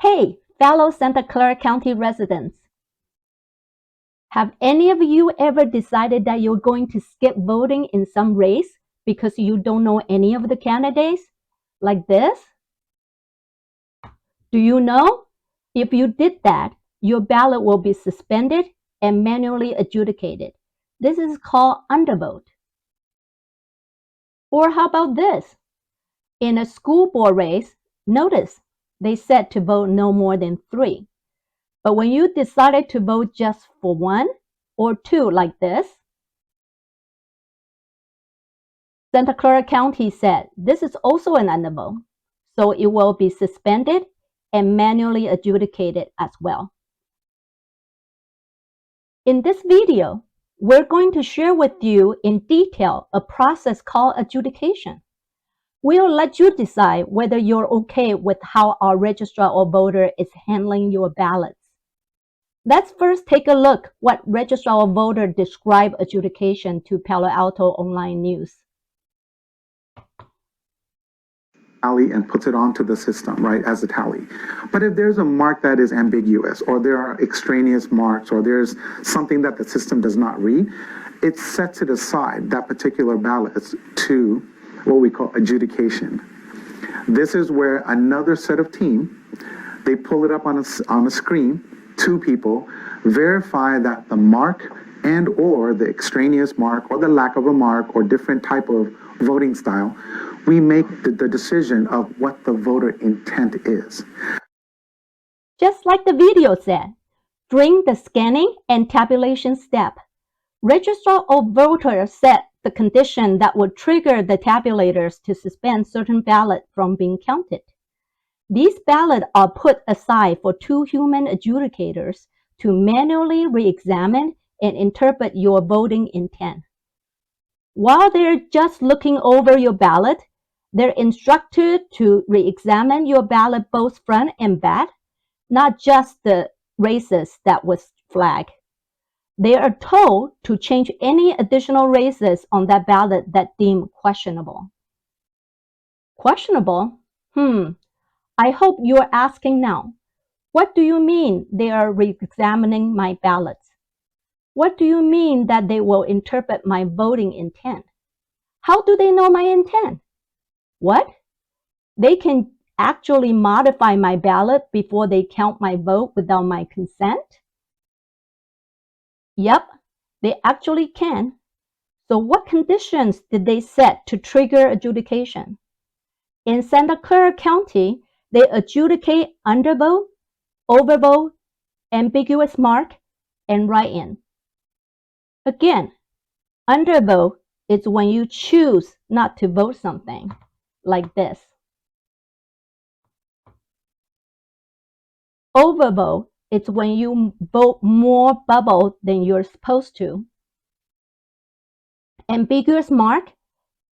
Hey, fellow Santa Clara County residents. Have any of you ever decided that you're going to skip voting in some race because you don't know any of the candidates? Like this? Do you know? If you did that, your ballot will be suspended and manually adjudicated. This is called undervote. Or how about this? In a school board race, notice they said to vote no more than 3. But when you decided to vote just for 1 or 2 like this, Santa Clara County said this is also an undervote, so it will be suspended and manually adjudicated as well. In this video, we're going to share with you in detail a process called adjudication. We'll let you decide whether you're okay with how our registrar or voter is handling your ballots. Let's first take a look what registrar or voter describe adjudication to Palo Alto Online News. Tally and puts it onto the system, right, as a tally. But if there's a mark that is ambiguous, or there are extraneous marks, or there's something that the system does not read, it sets it aside, that particular ballot, to what we call adjudication. This is where another set of team, they pull it up on a screen, 2 people, verify that the mark and or the extraneous mark or the lack of a mark or different type of voting style, we make the decision of what the voter intent is. Just like the video said, during the scanning and tabulation step, registrar or voter set the condition that would trigger the tabulators to suspend certain ballots from being counted. These ballots are put aside for 2 human adjudicators to manually re-examine and interpret your voting intent. While they're just looking over your ballot, they're instructed to re-examine your ballot both front and back, not just the races that was flagged. They are told to change any additional races on that ballot that deem questionable. Questionable? I hope you're asking now, what do you mean they are re-examining my ballots? What do you mean that they will interpret my voting intent? How do they know my intent? What? They can actually modify my ballot before they count my vote without my consent? Yep, they actually can. So what conditions did they set to trigger adjudication? In Santa Clara County, they adjudicate undervote, overvote, ambiguous mark, and write-in. Again, undervote is when you choose not to vote something, like this. Overvote is when you vote more bubble than you're supposed to. Ambiguous mark,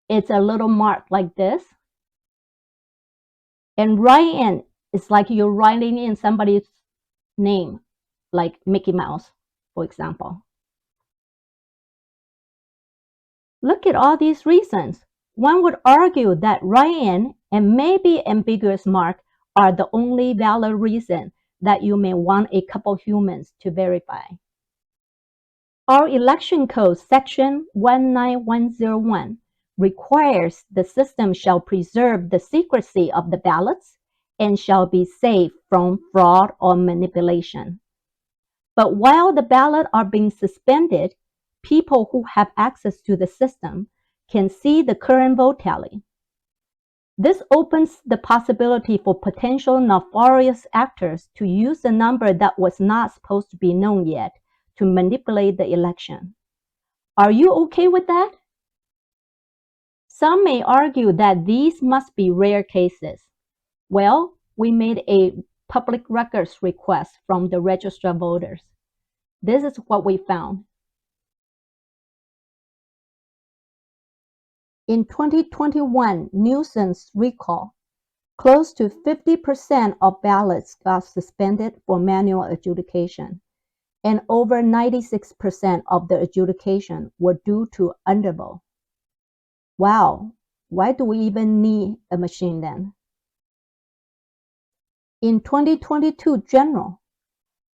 it's a little mark like this. And write-in is like you're writing in somebody's name, like Mickey Mouse, for example. Look at all these reasons. One would argue that write-in and maybe ambiguous mark are the only valid reason that you may want a couple humans to verify. Our election code section 19101 requires the system shall preserve the secrecy of the ballots and shall be safe from fraud or manipulation. But while the ballots are being suspended, people who have access to the system can see the current vote tally. This opens the possibility for potential nefarious actors to use a number that was not supposed to be known yet to manipulate the election. Are you okay with that? Some may argue that these must be rare cases. Well, we made a public records request from the registrar voters. This is what we found. In 2021 nuisance recall, close to 50% of ballots got suspended for manual adjudication, and over 96% of the adjudication were due to undervote. Wow, why do we even need a machine then? In 2022 general,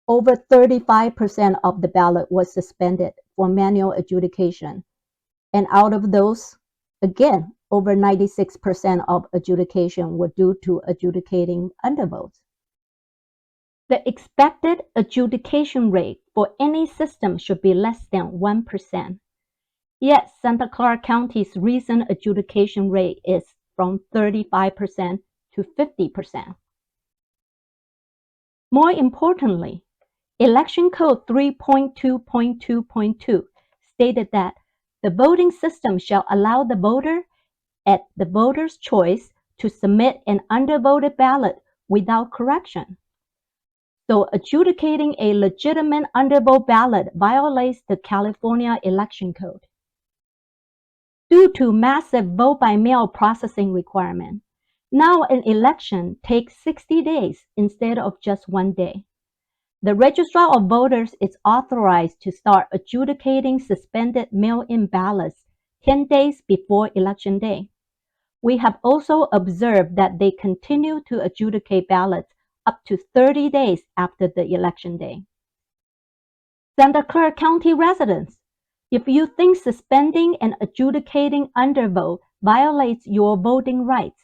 over 35% of the ballot was suspended for manual adjudication. And out of those, again, over 96% of adjudication were due to adjudicating undervotes. The expected adjudication rate for any system should be less than 1%. Yet Santa Clara County's recent adjudication rate is from 35% to 50%. More importantly, Election Code 3.2.2.2 stated that the voting system shall allow the voter at the voter's choice to submit an undervoted ballot without correction. So adjudicating a legitimate undervote ballot violates the California Election Code. Due to massive vote-by-mail processing requirement, now an election takes 60 days instead of just 1 day. The Registrar of Voters is authorized to start adjudicating suspended mail-in ballots 10 days before Election Day. We have also observed that they continue to adjudicate ballots up to 30 days after the Election Day. Santa Clara County residents, if you think suspending and adjudicating undervote violates your voting rights,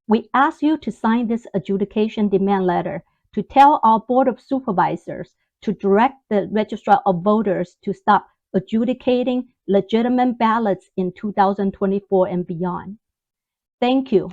we ask you to sign this adjudication demand letter to tell our Board of Supervisors to direct the Registrar of Voters to stop adjudicating legitimate ballots in 2024 and beyond. Thank you.